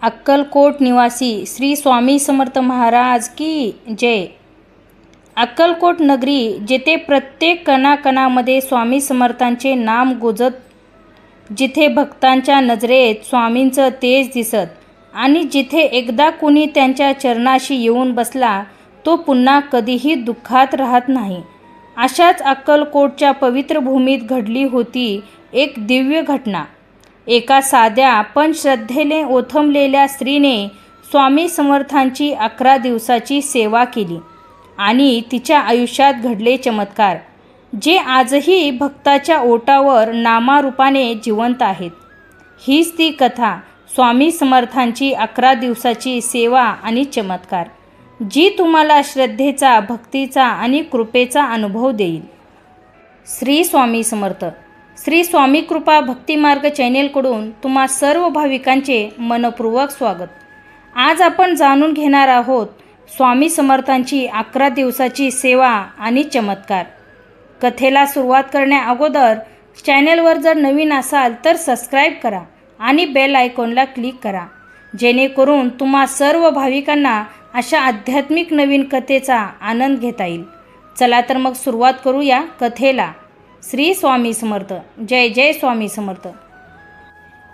अक्कलकोट निवासी श्री स्वामी समर्थ महाराज की जय। अक्कलकोट नगरी, जेथे प्रत्येक कणाकणामध्ये स्वामी समर्थांचे नाम गुंजत, जिथे भक्तांच्या नजरेत स्वामींचं तेज दिसत आणि जिथे एकदा कुणी त्यांच्या चरणाशी येऊन बसला तो पुन्हा कधीही दुःखात राहत नाही, अशाच अक्कलकोटच्या पवित्र भूमीत घडली होती एक दिव्य घटना। एका साध्या पण श्रद्धेने ओथंबलेल्या स्त्रीने स्वामी समर्थांची 11 दिवसाची सेवा केली आणि तिच्या आयुष्यात घडले चमत्कार, जे आजही भक्ताच्या ओठावर नामारूपाने जिवंत आहेत। हीच ती कथा, स्वामी समर्थांची 11 दिवसाची सेवा आणि चमत्कार, जी तुम्हाला श्रद्धेचा, भक्तीचा आणि कृपेचा अनुभव देईल। श्री स्वामी समर्थ। श्री स्वामी कृपा भक्तिमार्ग चॅनेलकडून तुम्हा सर्व भाविकांचे मनपूर्वक स्वागत। आज आपण जाणून घेणार आहोत स्वामी समर्थांची 11 दिवसाची सेवा आणि चमत्कार। कथेला सुरुवात करण्या अगोदर चॅनेलवर जर नवीन असाल तर सबस्क्राईब करा आणि बेल आयकॉनला क्लिक करा, जेणेकरून तुम्हा सर्व भाविकांना अशा आध्यात्मिक नवीन कथेचा आनंद घेता येईल। चला तर मग सुरुवात करूया कथेला। श्री स्वामी समर्थ। जय जय स्वामी समर्थ।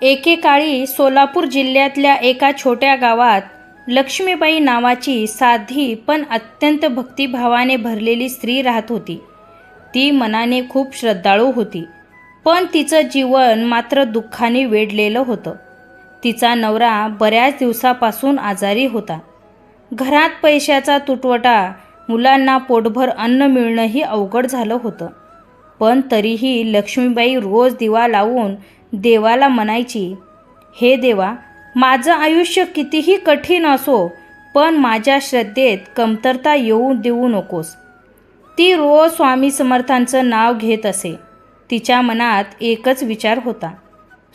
एकेकाळी सोलापूर जिल्ह्यातल्या एका छोट्या गावात लक्ष्मीबाई नावाची साधी पण अत्यंत भक्तिभावाने भरलेली स्त्री राहत होती। ती मनाने खूप श्रद्धाळू होती, पण तिचं जीवन मात्र दुःखाने वेढलेलं होतं। तिचा नवरा बऱ्याच दिवसापासून आजारी होता। घरात पैशाचा तुटवडा, मुलांना पोटभर अन्न मिळणंही अवघड झालं होतं। पण तरीही लक्ष्मीबाई रोज दिवा लावून देवाला म्हणायची, हे देवा, माझं आयुष्य कितीही कठीण असो, पण माझ्या श्रद्धेत कमतरता येऊ देऊ नकोस। ती रोज स्वामी समर्थांचं नाव घेत असे। तिच्या मनात एकच विचार होता,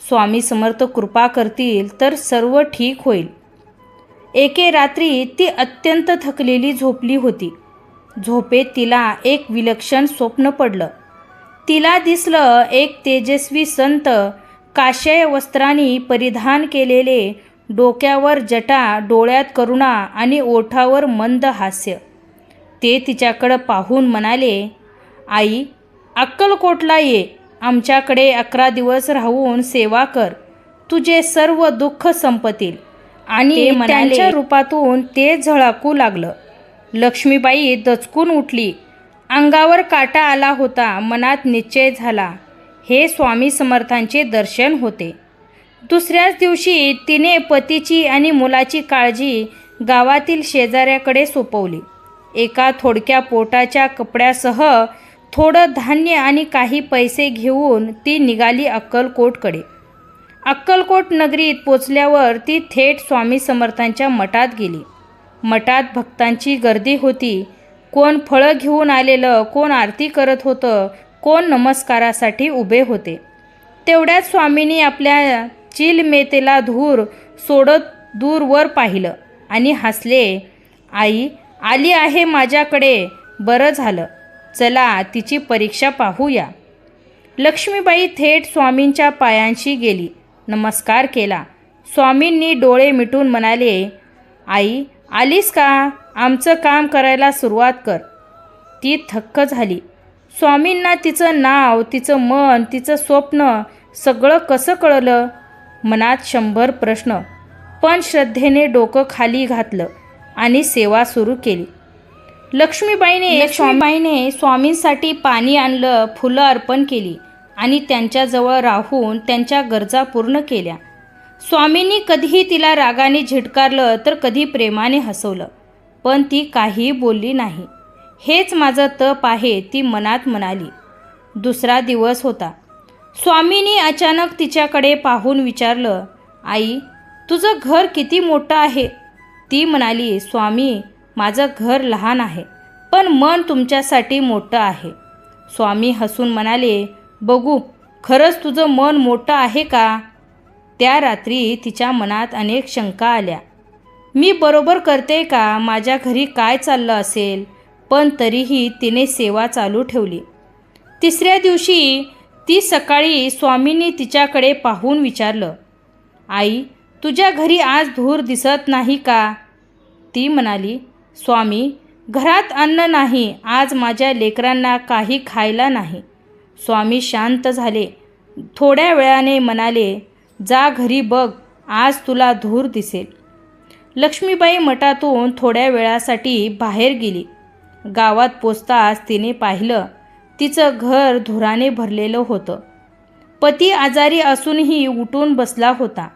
स्वामी समर्थ कृपा करतील तर सर्व ठीक होईल। एके रात्री ती अत्यंत थकलेली झोपली होती। झोपेत तिला एक विलक्षण स्वप्न पडलं। तिला दिसलं एक तेजस्वी संत, काश्य वस्त्रांनी परिधान केलेले, डोक्यावर जटा, डोळ्यात करुणा आणि ओठावर मंद हास्य। ते तिच्याकडं पाहून म्हणाले, आई, अक्कलकोटला ये, आमच्याकडे 11 दिवस राहून सेवा कर, तुझे सर्व दुःख संपतील। आणि त्यांच्या रूपातून ते झळकू लागलं। लक्ष्मीबाई दचकून उठली। अंगावर काटा आला होता। मनात निश्चय झाला, हे स्वामी समर्थांचे दर्शन होते। दुसऱ्याच दिवशी तिने पतीची आणि मुलाची काळजी गावातील शेजाऱ्याकडे सोपवली। एका थोडक्या पोटाच्या कपड्यासह थोडं धान्य आणि काही पैसे घेऊन ती निघाली अक्कलकोटकडे। अक्कलकोट नगरीत पोचल्यावर ती थेट स्वामी समर्थांच्या मठात गेली। मठात भक्तांची गर्दी होती। कोण फळं घेऊन आलेलं, कोण आरती करत होतं, कोण नमस्कारासाठी उभे होते। तेवढ्यात स्वामींनी आपल्या चिलमेतेला धूर सोडत दूरवर पाहिलं आणि हसले, आई आली आहे माझ्याकडे, बरं झालं, चला तिची परीक्षा पाहूया। लक्ष्मीबाई थेट स्वामींच्या पायांशी गेली, नमस्कार केला। स्वामींनी डोळे मिटून म्हणाले, आई आलीस का, आमचं काम करायला सुरुवात कर। ती थक्क झाली। स्वामींना तिचं नाव, तिचं मन, तिचं स्वप्न सगळं कसं कळलं? मनात 100 प्रश्न, पण श्रद्धेने डोकं खाली घातलं आणि सेवा सुरू केली। लक्ष्मीबाईने स्वामींसाठी पाणी आणलं, फुलं अर्पण केली आणि त्यांच्याजवळ राहून त्यांच्या गरजा पूर्ण केल्या। स्वामींनी कधीही तिला रागाने झिडकारलं तर कधी प्रेमाने हसवलं, पण ती काहीही बोलली नाही। हेच माझं तप आहे, ती मनात म्हणाली। दुसरा दिवस होता। स्वामींनी अचानक तिच्याकडे पाहून विचारलं, आई तुझं घर किती मोठं आहे? ती म्हणाली, स्वामी माझं घर लहान आहे, पण मन तुमच्यासाठी मोठं आहे। स्वामी हसून म्हणाले, बघू खरंच तुझं मन मोठं आहे का? त्या रात्री तिच्या मनात अनेक शंका आल्या। मी बरोबर करते का? माझ्या घरी काय चाललं असेल? पण तरीही तिने सेवा चालू ठेवली। तिसऱ्या दिवशी ती सकाळी स्वामींनी तिच्याकडे पाहून विचारलं, आई तुझ्या घरी आज धूर दिसत नाही का? ती म्हणाली, स्वामी, घरात अन्न नाही, आज माझ्या लेकरांना काही खायला नाही. स्वामी शांत झाले. थोड्या वेळाने म्हणाले, जा घरी बघ, आज तुला धूर दिसेल. लक्ष्मीबाई मठातून थोड्या वेळासाठी बाहेर गेली. गावात पोचताच तिने पाहिलं, तिचं घर धुराने भरलेलं होतं. पती आजारी असूनही उठून बसला होता.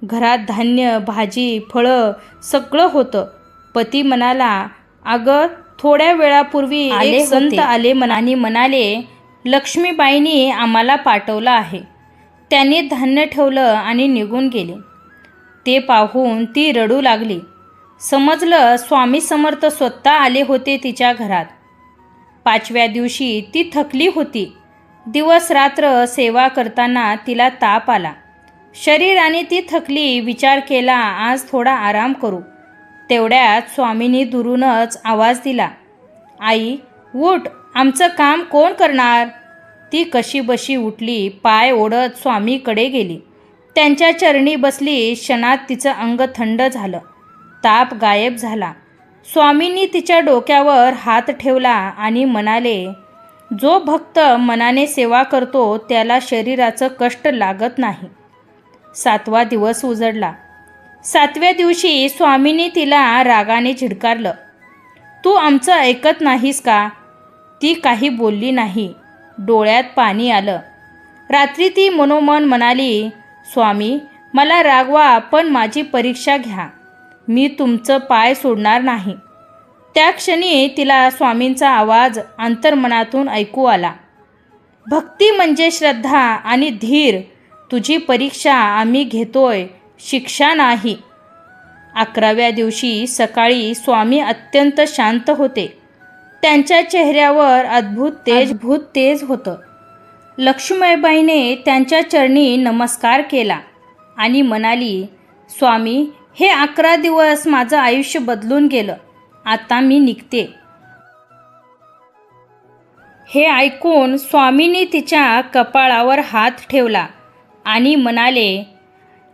घरात धान्य, भाजी, फळं सगळं होतं. पती म्हणाला, अगं, थोड्या वेळापूर्वी एक संत आले आणि म्हणाले, लक्ष्मीबाईंनी आम्हाला पाठवलं आहे. त्यांनी धान्य ठेवलं आणि निघून गेले. ते पाहून ती रडू लागली. समजलं, स्वामी समर्थ स्वतः आले होते तिच्या घरात. 5व्या दिवशी ती थकली होती. दिवस रात्र सेवा करताना तिला ताप आला. शरीराने ती थकली. विचार केला, आज थोडा आराम करू. तेवढ्यात स्वामींनी दुरूनच आवाज दिला, आई, उठ, आमचं काम कोण करणार? ती कशीबशी उठली. पाय ओढत स्वामीकडे गेली. त्यांच्या चरणी बसली. क्षणात तिचं अंग थंड झालं. ताप गायब झाला. स्वामींनी तिच्या डोक्यावर हात ठेवला आणि म्हणाले, जो भक्त मनाने सेवा करतो त्याला शरीराचं कष्ट लागत नाही. 7वा दिवस उजडला. 7व्या दिवशी स्वामींनी तिला रागाने झिडकारलं, तू आमचं ऐकत नाहीस का? ती काही बोलली नाही. डोळ्यात पाणी आलं. रात्री ती मनोमन म्हणाली, स्वामी, मला रागवा पण माझी परीक्षा घ्या. मी तुमचं पाय सोडणार नाही. त्या क्षणी तिला स्वामींचा आवाज अंतर्मनातून ऐकू आला, भक्ती म्हणजे श्रद्धा आणि धीर. तुझी परीक्षा आम्ही घेतोय, शिक्षा नाही. 11व्या दिवशी सकाळी स्वामी अत्यंत शांत होते. त्यांच्या चेहऱ्यावर अद्भुत तेज होतं. लक्ष्मीबाईने त्यांच्या चरणी नमस्कार केला आणि म्हणाली, स्वामी, हे 11 दिवस माझं आयुष्य बदलून गेलं. आता मी निघते. हे ऐकून स्वामींनी तिच्या कपाळावर हात ठेवला आणि म्हणाले,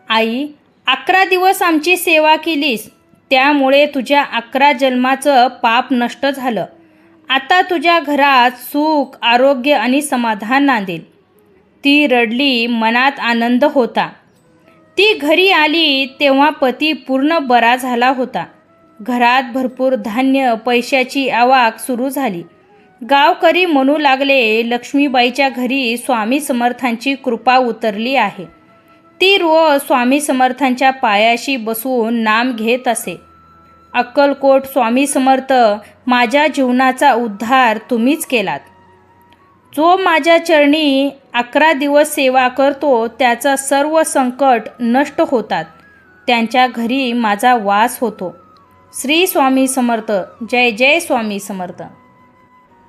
आई, 11 दिवस आमची सेवा केलीस, त्यामुळे तुझ्या 11 जन्माचं पाप नष्ट झालं. आता तुझ्या घरात सुख, आरोग्य आणि समाधान नांदेल. ती रडली. मनात आनंद होता. ती घरी आली तेव्हा पती पूर्ण बरा झाला होता. घरात भरपूर धान्य, पैशाची आवक सुरू झाली. गावकरी म्हणू लागले, लक्ष्मीबाईच्या घरी स्वामी समर्थांची कृपा उतरली आहे. ती रोज स्वामी समर्थांच्या पायाशी बसून नाम घेत असे. अक्कलकोट स्वामी समर्थ, माझ्या जीवनाचा उद्धार तुम्हीच केलात. जो माझ्या चरणी 11 दिवस सेवा करतो त्याचा सर्व संकट नष्ट होतात. त्यांच्या घरी माझा वास होतो. श्री स्वामी समर्थ. जय जय स्वामी समर्थ.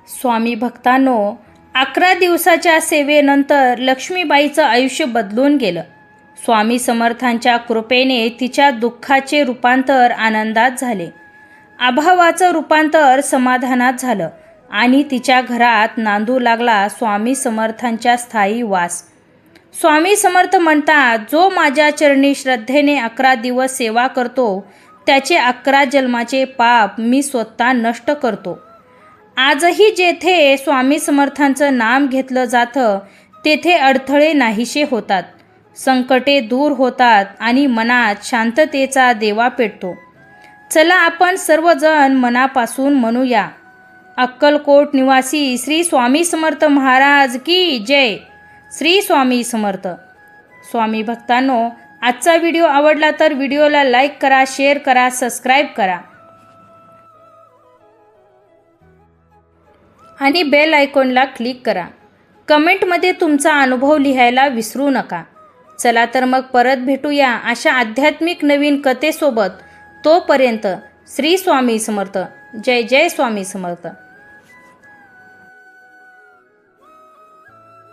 स्वामी भक्तांनो, 11 दिवसाच्या सेवेनंतर लक्ष्मीबाईचं आयुष्य बदलून गेलं. स्वामी समर्थांच्या कृपेने तिच्या दुःखाचे रूपांतर आनंदात झाले. अभावाचं रूपांतर समाधानात झालं आणि तिच्या घरात नांदू लागला स्वामी समर्थांच्या स्थायी वास. स्वामी समर्थ म्हणतात, जो माझ्या चरणी श्रद्धेने 11 दिवस सेवा करतो त्याचे 11 जन्माचे पाप मी स्वतः नष्ट करतो. आजही जेथे स्वामी समर्थांचं नाम घेतलं जातं तेथे अडथळे नाहीसे होतात, संकटे दूर होतात आणि मनात शांततेचा देवा पेटतो. चला आपण सर्वजण मनापासून म्हणूया, अक्कलकोट निवासी श्री स्वामी समर्थ महाराज की जय. श्री स्वामी समर्थ. स्वामी भक्तांनो, आजचा व्हिडिओ आवडला तर व्हिडिओला लाईक करा, शेअर करा, सबस्क्राईब करा आणि बेल आयकॉनला क्लिक करा. कमेंटमध्ये तुमचा अनुभव लिहायला विसरू नका. चला तर मग परत भेटूया अशा आध्यात्मिक नवीन कथेसोबत. तोपर्यंत श्री स्वामी समर्थ. जय जय स्वामी समर्थ.